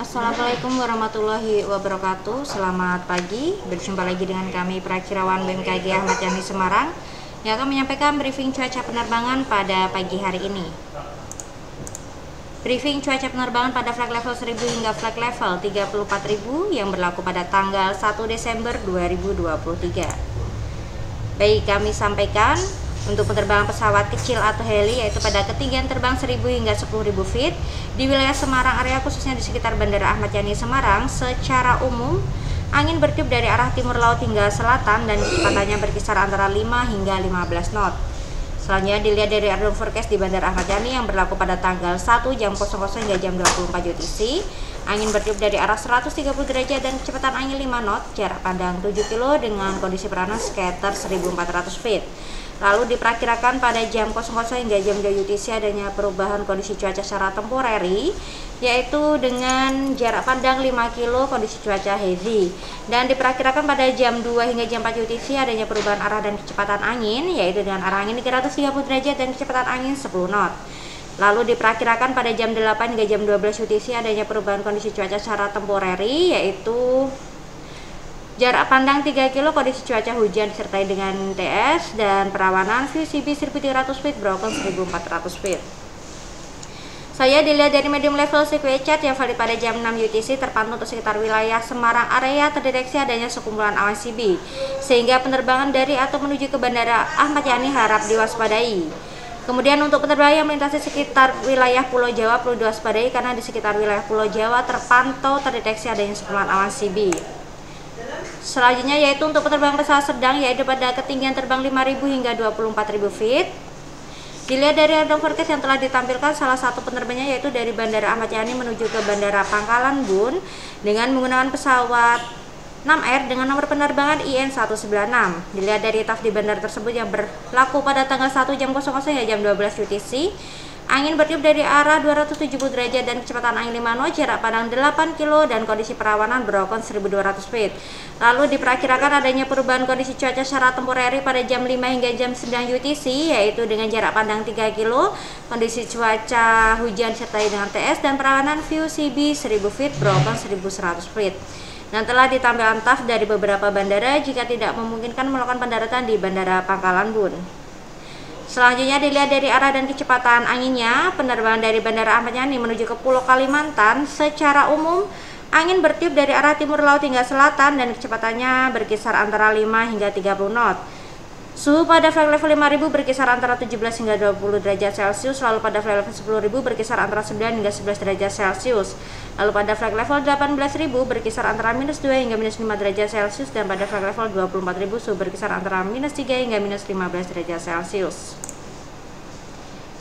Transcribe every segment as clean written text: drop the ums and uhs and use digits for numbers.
Assalamualaikum warahmatullahi wabarakatuh. Selamat pagi, berjumpa lagi dengan kami Prakirawan BMKG Ahmad Yani Semarang yang akan menyampaikan briefing cuaca penerbangan pada pagi hari ini. Briefing cuaca penerbangan pada flight level 1000 hingga flight level 34.000 yang berlaku pada tanggal 1 Desember 2023. Baik, kami sampaikan untuk penerbangan pesawat kecil atau heli yaitu pada ketinggian terbang 1000 hingga 10.000 feet di wilayah Semarang area khususnya di sekitar Bandara Ahmad Yani Semarang, secara umum angin bertiup dari arah timur laut hingga selatan dan kecepatannya berkisar antara 5 hingga 15 knot. Selanjutnya dilihat dari radar forecast di Bandara Ahmad Yani yang berlaku pada tanggal 1 jam 00 hingga jam 24 UTC. Angin bertiup dari arah 130 derajat dan kecepatan angin 5 knot, jarak pandang 7 kilo dengan kondisi peranan sekitar 1400 feet. Lalu diperkirakan pada jam 00 hingga jam 2 UTC adanya perubahan kondisi cuaca secara temporary, yaitu dengan jarak pandang 5 kilo kondisi cuaca heavy. Dan diperkirakan pada jam 2 hingga jam 4 UTC adanya perubahan arah dan kecepatan angin, yaitu dengan arah angin 330 derajat dan kecepatan angin 10 knot. Lalu diperkirakan pada jam 8 hingga jam 12 UTC adanya perubahan kondisi cuaca secara temporary, yaitu jarak pandang 3 kilo kondisi cuaca hujan disertai dengan TS dan perawanan VCB 1300 feet broken 1400 feet. Saya dilihat dari medium level sequence chart yang valid pada jam 6 UTC terpantau untuk sekitar wilayah Semarang area terdeteksi adanya sekumpulan awan CB, sehingga penerbangan dari atau menuju ke Bandara Ahmad Yani harap diwaspadai. Kemudian untuk penerbangan yang melintasi sekitar wilayah Pulau Jawa perlu diwaspadai karena di sekitar wilayah Pulau Jawa terpantau terdeteksi adanya sekumpulan awan CB. Selanjutnya yaitu untuk penerbangan pesawat sedang yaitu pada ketinggian terbang 5.000 hingga 24.000 feet. Dilihat dari radar forecast yang telah ditampilkan, salah satu penerbangannya yaitu dari Bandara Ahmad Yani menuju ke Bandara Pangkalan Bun dengan menggunakan pesawat 6R dengan nomor penerbangan IN196. Dilihat dari TAF di bandara tersebut yang berlaku pada tanggal 1 jam 00 hingga jam 12 UTC. Angin bertiup dari arah 270 derajat dan kecepatan angin 5 knot, jarak pandang 8 kilo dan kondisi perawanan berokon 1200 feet. Lalu diperkirakan adanya perubahan kondisi cuaca secara temporary pada jam 5 hingga jam 9 UTC, yaitu dengan jarak pandang 3 kilo, kondisi cuaca hujan disertai dengan TS dan perawanan VCB 1000 feet berokon 1100 feet. Dan telah ditampilkan TAF dari beberapa bandara jika tidak memungkinkan melakukan pendaratan di Bandara Pangkalan Bun. Selanjutnya dilihat dari arah dan kecepatan anginnya, penerbangan dari Bandara Ahmad Yani menuju ke Pulau Kalimantan secara umum angin bertiup dari arah timur laut hingga selatan dan kecepatannya berkisar antara 5 hingga 30 knot. Suhu pada flight level 5000 berkisar antara 17 hingga 20 derajat Celcius, lalu pada flight level 10000 berkisar antara 9 hingga 11 derajat Celcius. Lalu pada flight level 18000 berkisar antara -2 hingga -5 derajat Celcius, dan pada flight level 24000 suhu berkisar antara -3 hingga -15 derajat Celcius.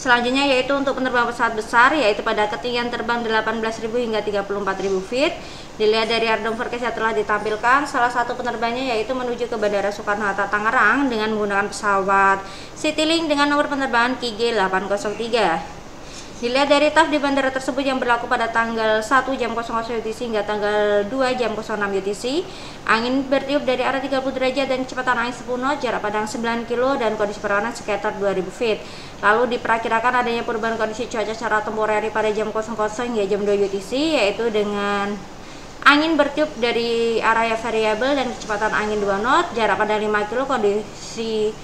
Selanjutnya yaitu untuk penerbangan pesawat besar yaitu pada ketinggian terbang 18.000 hingga 34.000 feet. Dilihat dari radar forecast yang telah ditampilkan, salah satu penerbangannya yaitu menuju ke Bandara Soekarno-Hatta Tangerang dengan menggunakan pesawat Citylink dengan nomor penerbangan KG803. Dilihat dari TAF di bandara tersebut yang berlaku pada tanggal 1 jam 00 UTC hingga tanggal 2 jam 06 UTC, angin bertiup dari arah 30 derajat dan kecepatan angin 10 knot, jarak pandang 9 kilo dan kondisi perawanan sekitar 2000 feet. Lalu diperkirakan adanya perubahan kondisi cuaca secara temporary pada jam 00 hingga jam 2 UTC, yaitu dengan angin bertiup dari arah yang variabel dan kecepatan angin 2 knot, jarak pandang 5 kilo, kondisi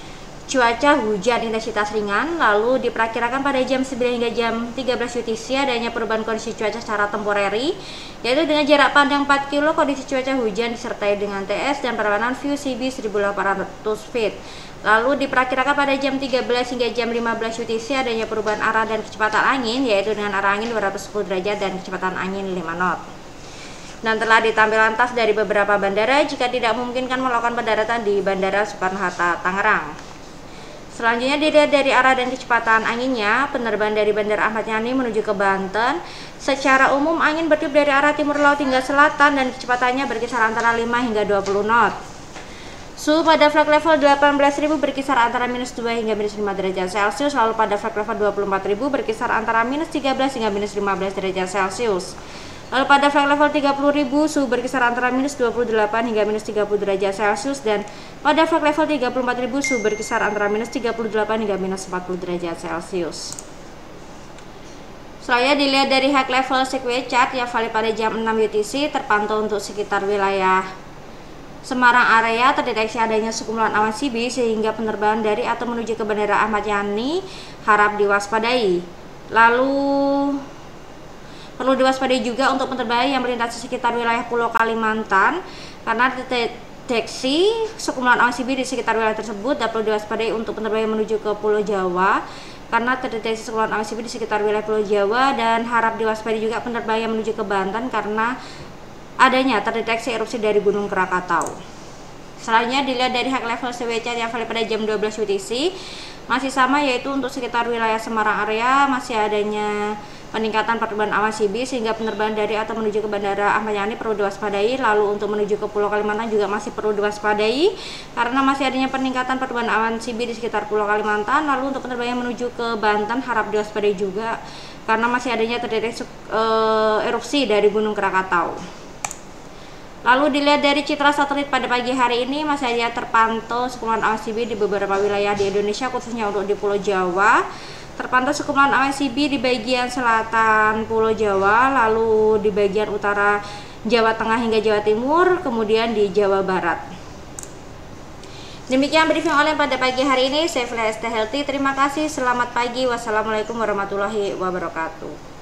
cuaca hujan intensitas ringan. Lalu diperkirakan pada jam 9 hingga jam 13 UTC adanya perubahan kondisi cuaca secara temporary, yaitu dengan jarak pandang 4 kilo, kondisi cuaca hujan disertai dengan TS dan perawanan VCB 1800 feet. Lalu diperkirakan pada jam 13 hingga jam 15 UTC adanya perubahan arah dan kecepatan angin, yaitu dengan arah angin 210 derajat dan kecepatan angin 5 knot. Dan telah ditampilkan TAF dari beberapa bandara jika tidak memungkinkan melakukan pendaratan di Bandara Soekarno-Hatta Tangerang. Selanjutnya dilihat dari arah dan kecepatan anginnya, penerbangan dari Bandara Ahmad Yani menuju ke Banten secara umum angin bertiup dari arah timur laut hingga selatan dan kecepatannya berkisar antara 5 hingga 20 knot. Suhu pada flight level 18.000 berkisar antara -2 hingga -5 derajat Celcius, lalu pada flight level 24.000 berkisar antara -13 hingga -15 derajat Celcius. Lalu pada flight level 30.000 suhu berkisar antara -28 hingga -30 derajat Celcius, dan pada flight level 34.000 suhu berkisar antara -38 hingga -40 derajat Celcius. Selanjutnya dilihat dari high level sequence chart yang valid pada jam 6 UTC, terpantau untuk sekitar wilayah Semarang area terdeteksi adanya sekumpulan awan CB sehingga penerbangan dari atau menuju ke Bandara Ahmad Yani harap diwaspadai. Lalu perlu diwaspadai juga untuk penerbangan yang melintasi sekitar wilayah Pulau Kalimantan karena deteksi sekumpulan awan CB di sekitar wilayah tersebut. Dan perlu diwaspadai untuk penerbangan yang menuju ke Pulau Jawa karena terdeteksi sekumpulan awan CB di sekitar wilayah Pulau Jawa, dan harap diwaspadai juga penerbangan yang menuju ke Banten karena adanya terdeteksi erupsi dari Gunung Krakatau. Selanjutnya dilihat dari high level sequence chart yang valid pada jam 12 UTC, masih sama, yaitu untuk sekitar wilayah Semarang area masih adanya peningkatan pertumbuhan awan CB sehingga penerbangan dari atau menuju ke Bandara Ahmad Yani perlu diwaspadai. Lalu untuk menuju ke Pulau Kalimantan juga masih perlu diwaspadai karena masih adanya peningkatan pertumbuhan awan CB di sekitar Pulau Kalimantan. Lalu untuk penerbangan yang menuju ke Banten harap diwaspadai juga karena masih adanya terdeteksi erupsi dari Gunung Krakatau. Lalu dilihat dari citra satelit pada pagi hari ini, masih ada terpantau sekumpulan awan CB di beberapa wilayah di Indonesia, khususnya untuk di Pulau Jawa. Terpantau sekumpulan awan CB di bagian selatan Pulau Jawa, lalu di bagian utara Jawa Tengah hingga Jawa Timur, kemudian di Jawa Barat. Demikian briefing oleh pada pagi hari ini. Saya Stay Healthy. Terima kasih. Selamat pagi. Wassalamualaikum warahmatullahi wabarakatuh.